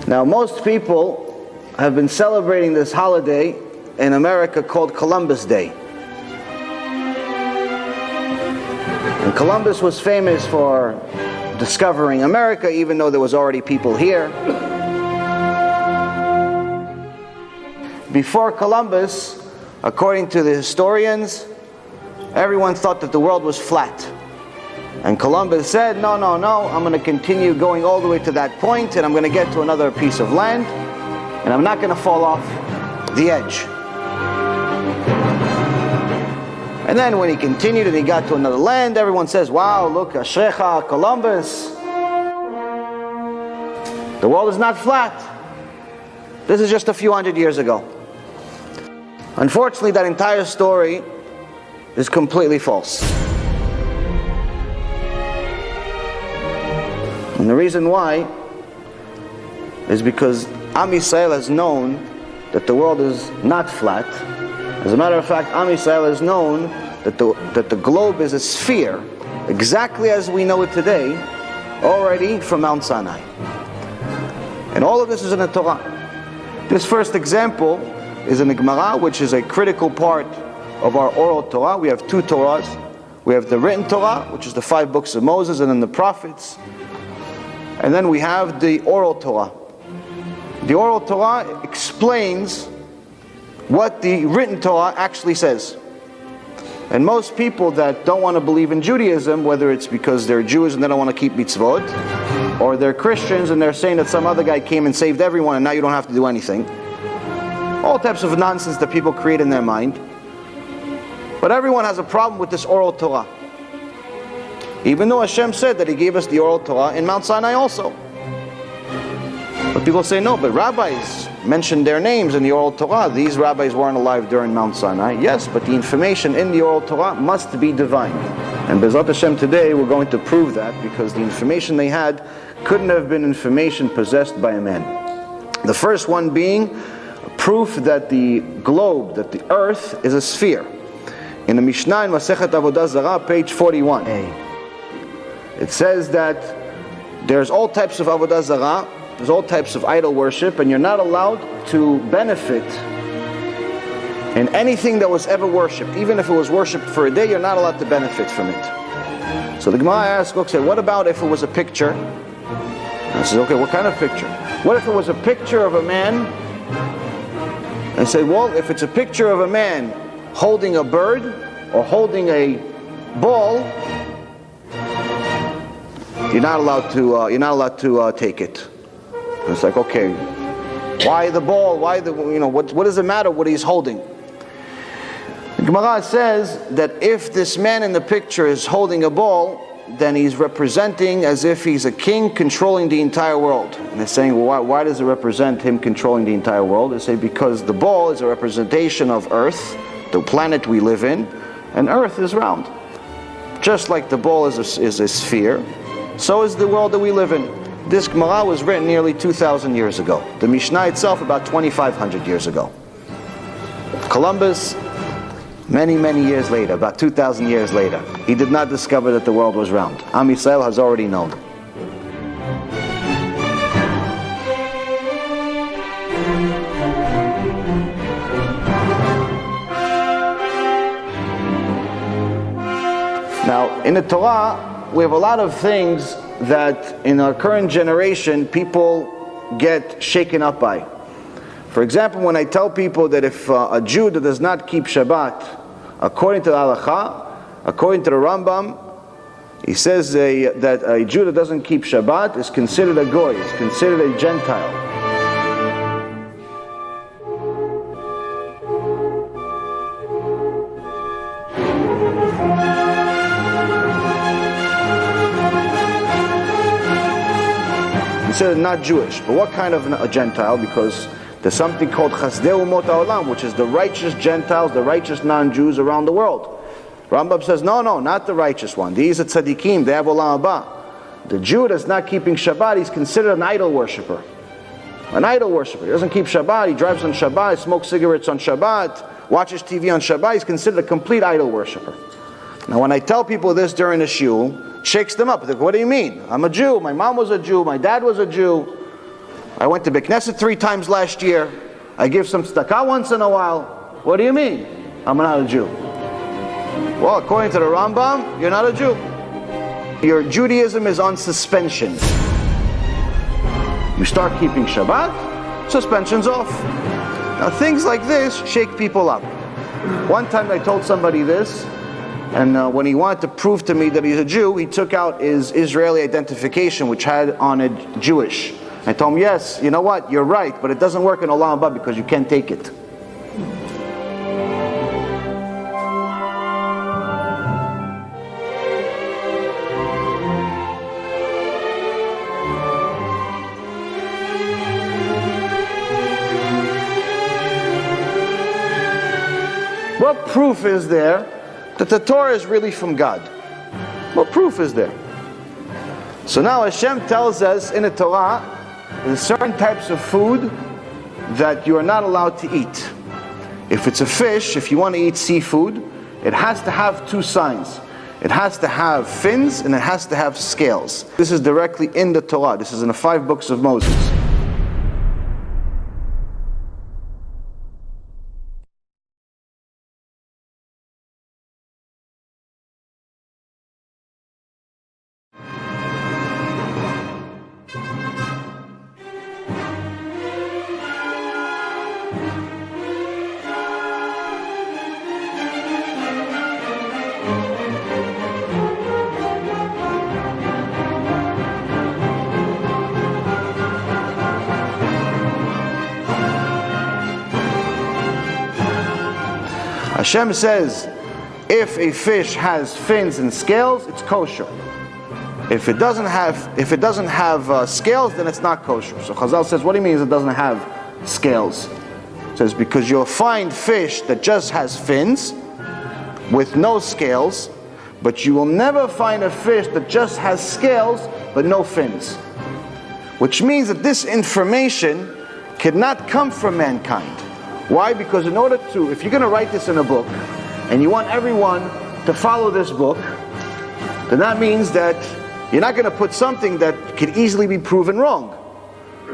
Now, most people have been celebrating this holiday in America called Columbus Day. And Columbus was famous for discovering America, even though there was already people here. Before Columbus, according to the historians, everyone thought that the world was flat. And Columbus said, no, I'm going to continue going all the way to that point, and I'm going to get to another piece of land, and I'm not going to fall off the edge. And then when he continued and he got to another land, everyone says, wow, look, Ashrecha, Columbus. The world is not flat. This is just a few hundred years ago. Unfortunately, that entire story is completely false. And the reason why is because Am Yisrael has known that the world is not flat. As a matter of fact, Am Yisrael has known that the globe is a sphere, exactly as we know it today, already from Mount Sinai. And all of this is in the Torah. This first example is in the Gemara, which is a critical part of our oral Torah. We have two Torahs. We have the written Torah, which is the 5 books of Moses, and then the prophets. And then we have the oral Torah. The oral Torah explains what the written Torah actually says. And most people that don't want to believe in Judaism, whether it's because they're Jews and they don't want to keep mitzvot, or they're Christians and they're saying that some other guy came and saved everyone and now you don't have to do anything. All types of nonsense that people create in their mind. But everyone has a problem with this oral Torah. Even though Hashem said that He gave us the oral Torah in Mount Sinai also. But people say, no, but rabbis mentioned their names in the oral Torah. These rabbis weren't alive during Mount Sinai. Yes, but the information in the oral Torah must be divine. And BeEzrat HaShem today we're going to prove that, because the information they had couldn't have been information possessed by a man. The first one being proof that the globe, that the earth is a sphere. In the Mishnah in Masechet Avodah Zarah, page 41. It says that there's all types of Avodah Zarah, there's all types of idol worship, and you're not allowed to benefit in anything that was ever worshipped. Even if it was worshipped for a day, you're not allowed to benefit from it. So the Gemara asks, okay, what about if it was a picture? I said, okay, what kind of picture? What if it was a picture of a man? I said, well, if it's a picture of a man holding a bird or holding a ball, you're not allowed to take it. It's like, okay, why the ball? Why the, what does it matter what he's holding? The Gemara says that if this man in the picture is holding a ball, then he's representing as if he's a king controlling the entire world. And they're saying, well, why does it represent him controlling the entire world? They say because the ball is a representation of Earth, the planet we live in, and Earth is round. Just like the ball is a sphere, so is the world that we live in. This Gemara was written nearly 2,000 years ago. The Mishnah itself about 2,500 years ago. Columbus, many years later, about 2,000 years later, he did not discover that the world was round. Am Yisrael has already known. Now, in the Torah, we have a lot of things that in our current generation people get shaken up by. For example, when I tell people that if a Jew that does not keep Shabbat, according to the Halakha, according to the Rambam, he says that a Jew that doesn't keep Shabbat is considered a goy, is considered a Gentile. Considered not Jewish. But what kind of a Gentile? Because there's something called Chasdei Umot HaOlam, which is the righteous Gentiles, the righteous non-Jews around the world. Rambam says, no, not the righteous one. These are tzaddikim, they have Olam Haba. The Jew that's not keeping Shabbat, he's considered an idol worshiper. An idol worshiper. He doesn't keep Shabbat, he drives on Shabbat, he smokes cigarettes on Shabbat, watches TV on Shabbat, he's considered a complete idol worshiper. Now when I tell people this during the shul, it shakes them up. They go, what do you mean? I'm a Jew, my mom was a Jew, my dad was a Jew. I went to Beit Knesset 3 times last year. I give some tzedakah once in a while. What do you mean? I'm not a Jew. Well, according to the Rambam, you're not a Jew. Your Judaism is on suspension. You start keeping Shabbat, suspension's off. Now things like this shake people up. One time I told somebody this, and when he wanted to prove to me that he's a Jew, he took out his Israeli identification, which had on it Jewish. I told him, yes, you know what, you're right, but it doesn't work in Olam Haba because you can't take it. What proof is there that the Torah is really from God? What proof is there? So now Hashem tells us in the Torah, there's certain types of food that you are not allowed to eat. If it's a fish, if you want to eat seafood, it has to have 2 signs. It has to have fins and it has to have scales. This is directly in the Torah. This is in the 5 books of Moses. Hashem says, if a fish has fins and scales, it's kosher. If it doesn't have scales, then it's not kosher. So Chazal says, what do you mean it doesn't have scales? It says, because you'll find fish that just has fins with no scales, but you will never find a fish that just has scales but no fins. Which means that this information cannot come from mankind. Why? Because in order to, if you're going to write this in a book, and you want everyone to follow this book, then that means that you're not going to put something that could easily be proven wrong.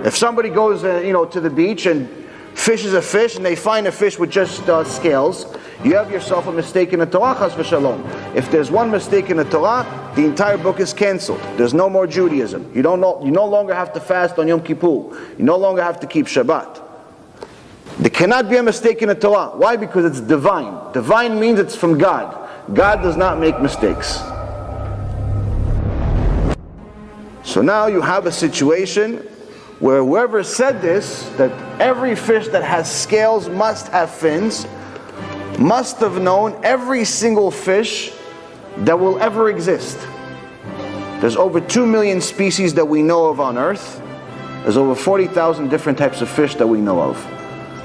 If somebody goes, to the beach and fishes a fish, and they find a fish with just scales, you have yourself a mistake in the Torah, chas v'shalom. If there's one mistake in the Torah, the entire book is cancelled. There's no more Judaism. You no longer have to fast on Yom Kippur. You no longer have to keep Shabbat. There cannot be a mistake in the Torah. Why? Because it's divine. Divine means it's from God. God does not make mistakes. So now you have a situation where whoever said this, that every fish that has scales must have fins, must have known every single fish that will ever exist. There's over 2 million species that we know of on Earth. There's over 40,000 different types of fish that we know of.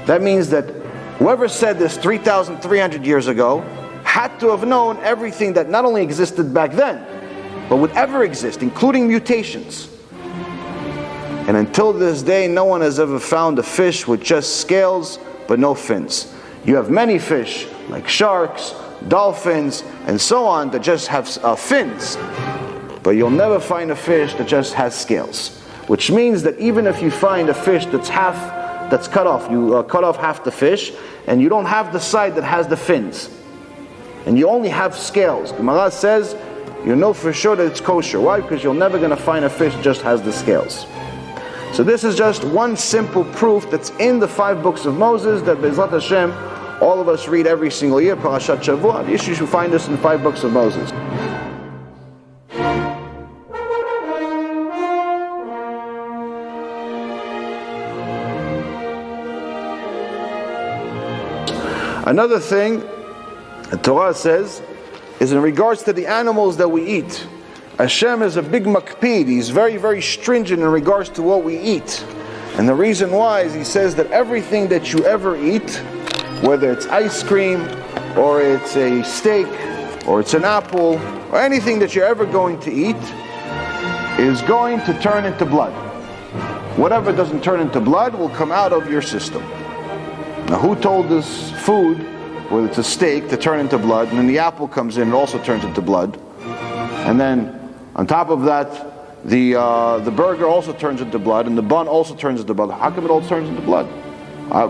That means that whoever said this 3,300 years ago had to have known everything that not only existed back then, but would ever exist, including mutations. And until this day, no one has ever found a fish with just scales but no fins. You have many fish, like sharks, dolphins, and so on, that just have fins. But you'll never find a fish that just has scales. Which means that even if you find a fish that's cut off, you cut off half the fish, and you don't have the side that has the fins, and you only have scales, Gemara says, you know for sure that it's kosher. Why? Because you're never going to find a fish that just has the scales. So this is just one simple proof that's in the 5 books of Moses that BeEzrat HaShem, all of us read every single year, Parashat Shavua. You should find this in the 5 books of Moses. Another thing the Torah says is in regards to the animals that we eat. Hashem is a big makpid. He's very, very stringent in regards to what we eat. And the reason why is he says that everything that you ever eat, whether it's ice cream, or it's a steak, or it's an apple, or anything that you're ever going to eat, is going to turn into blood. Whatever doesn't turn into blood will come out of your system. Now who told this food, whether it's a steak, to turn into blood, and then the apple comes in, it also turns into blood. And then on top of that, the burger also turns into blood, and the bun also turns into blood. How come it all turns into blood?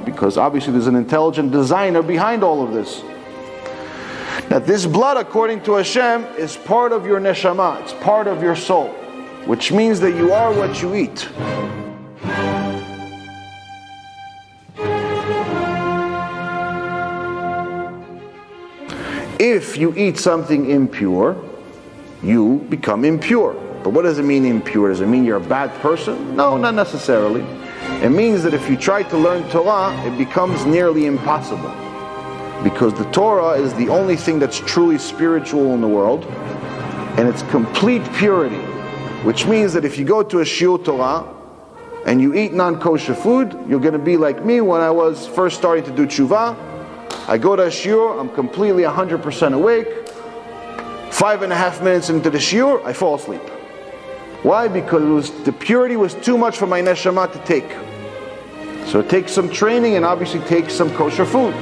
Because obviously there's an intelligent designer behind all of this. Now this blood, according to Hashem, is part of your neshama, it's part of your soul, which means that you are what you eat. If you eat something impure, you become impure. But what does it mean impure? Does it mean you're a bad person? No, not necessarily. It means that if you try to learn Torah, it becomes nearly impossible. Because the Torah is the only thing that's truly spiritual in the world, and it's complete purity. Which means that if you go to a shiur Torah, and you eat non-kosher food, you're going to be like me when I was first starting to do tshuva. I go to a shiur, I'm completely 100% awake. 5.5 minutes into the shiur, I fall asleep. Why? Because the purity was too much for my neshama to take. So it takes some training and obviously takes some kosher food.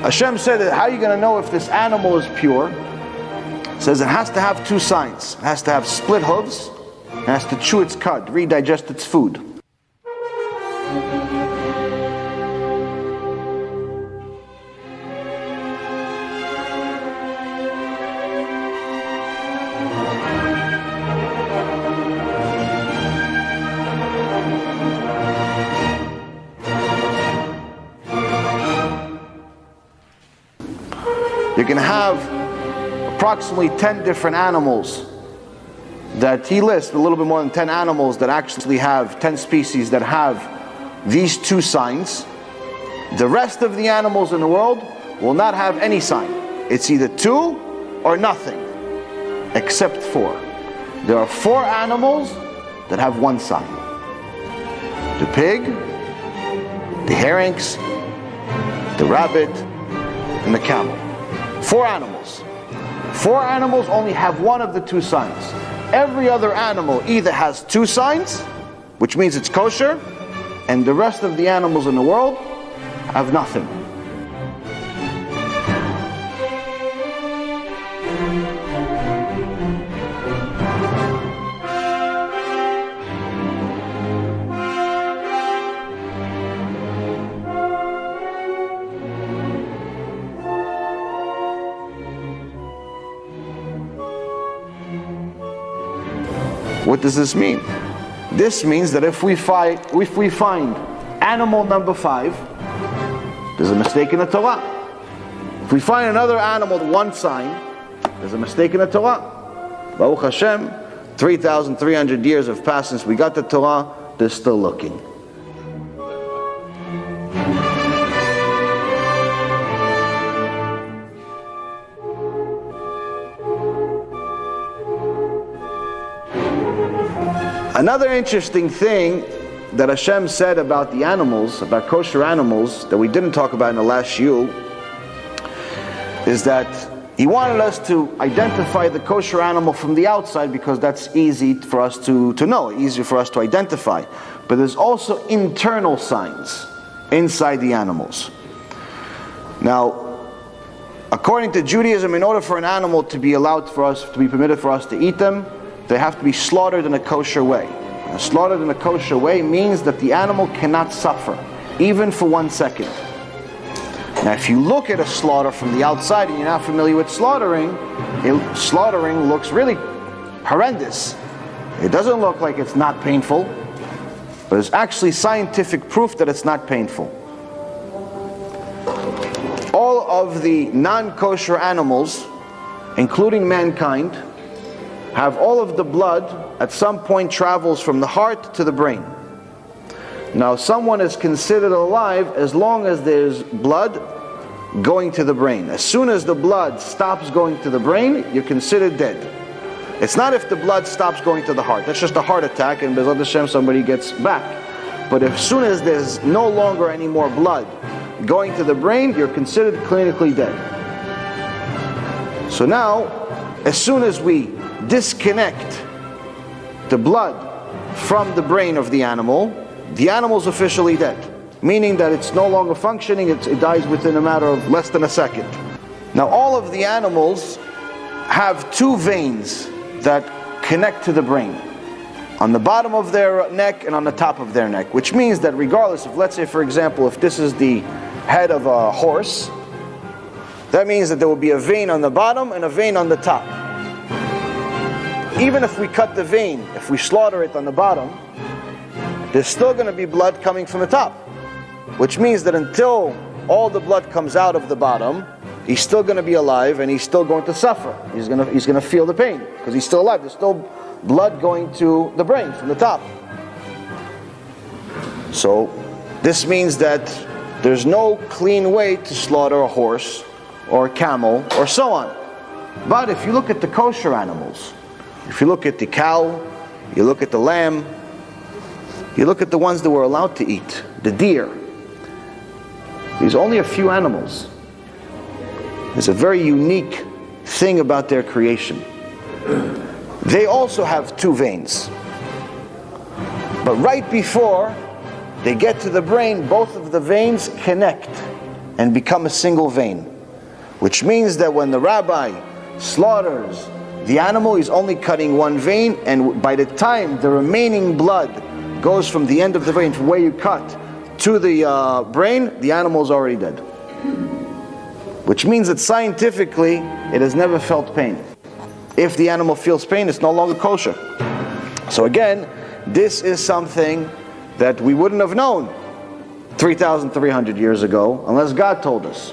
Hashem said that how are you going to know if this animal is pure? It says it has to have two signs. It has to have split hooves. It has to chew its cud, redigest its food. You can have approximately 10 different animals that he lists, a little bit more than 10 animals that actually have 10 species that have these two signs. The rest of the animals in the world will not have any sign. It's either two or nothing, except for there are 4 animals that have one sign: the pig, the herynx, the rabbit, and the camel. 4 animals. 4 animals only have one of the two signs. Every other animal either has 2 signs, which means it's kosher, and the rest of the animals in the world have nothing. What does this mean? This means that if we find animal number 5, there's a mistake in the Torah. If we find another animal with one sign, there's a mistake in the Torah. Baruch Hashem, 3,300 years have passed since we got the Torah, they're still looking. Another interesting thing that Hashem said about the animals, about kosher animals, that we didn't talk about in the last shiur, is that He wanted us to identify the kosher animal from the outside because that's easy for us to know, easier for us to identify. But there's also internal signs inside the animals. Now, according to Judaism, in order for an animal to be allowed for us, to be permitted for us to eat them, they have to be slaughtered in a kosher way. And slaughtered in a kosher way means that the animal cannot suffer, even for 1 second. Now if you look at a slaughter from the outside and you're not familiar with slaughtering, slaughtering looks really horrendous. It doesn't look like it's not painful, but there's actually scientific proof that it's not painful. All of the non-kosher animals, including mankind, have all of the blood at some point travels from the heart to the brain. Now someone is considered alive as long as there's blood going to the brain. As soon as the blood stops going to the brain, you're considered dead. It's not if the blood stops going to the heart. That's just a heart attack and BeEzrat HaShem somebody gets back. But as soon as there's no longer any more blood going to the brain, you're considered clinically dead. So now, as soon as we disconnect the blood from the brain of the animal's officially dead. Meaning that it's no longer functioning, it dies within a matter of less than a second. Now all of the animals have two veins that connect to the brain. On the bottom of their neck and on the top of their neck. Which means that regardless of, let's say for example, if this is the head of a horse, that means that there will be a vein on the bottom and a vein on the top. Even if we cut the vein, if we slaughter it on the bottom, there's still going to be blood coming from the top. Which means that until all the blood comes out of the bottom, he's still going to be alive and he's still going to suffer. He's going to feel the pain because he's still alive. There's still blood going to the brain from the top. So this means that there's no clean way to slaughter a horse or a camel or so on. But if you look at the kosher animals, if you look at the cow, you look at the lamb, you look at the ones that we're allowed to eat, the deer, there's only a few animals. There's a very unique thing about their creation. They also have two veins. But right before they get to the brain, both of the veins connect and become a single vein. Which means that when the rabbi slaughters the animal, he's only cutting one vein, and by the time the remaining blood goes from the end of the vein, from where you cut, to the brain, the animal is already dead. Which means that scientifically, it has never felt pain. If the animal feels pain, it's no longer kosher. So again, this is something that we wouldn't have known 3,300 years ago, unless God told us.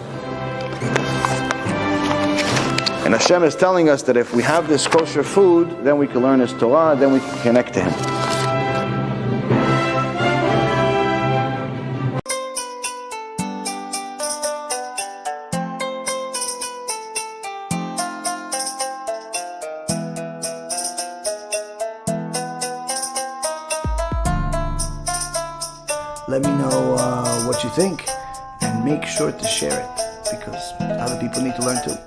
And Hashem is telling us that if we have this kosher food, then we can learn His Torah, then we can connect to Him. Let me know what you think, and make sure to share it, because other people need to learn too.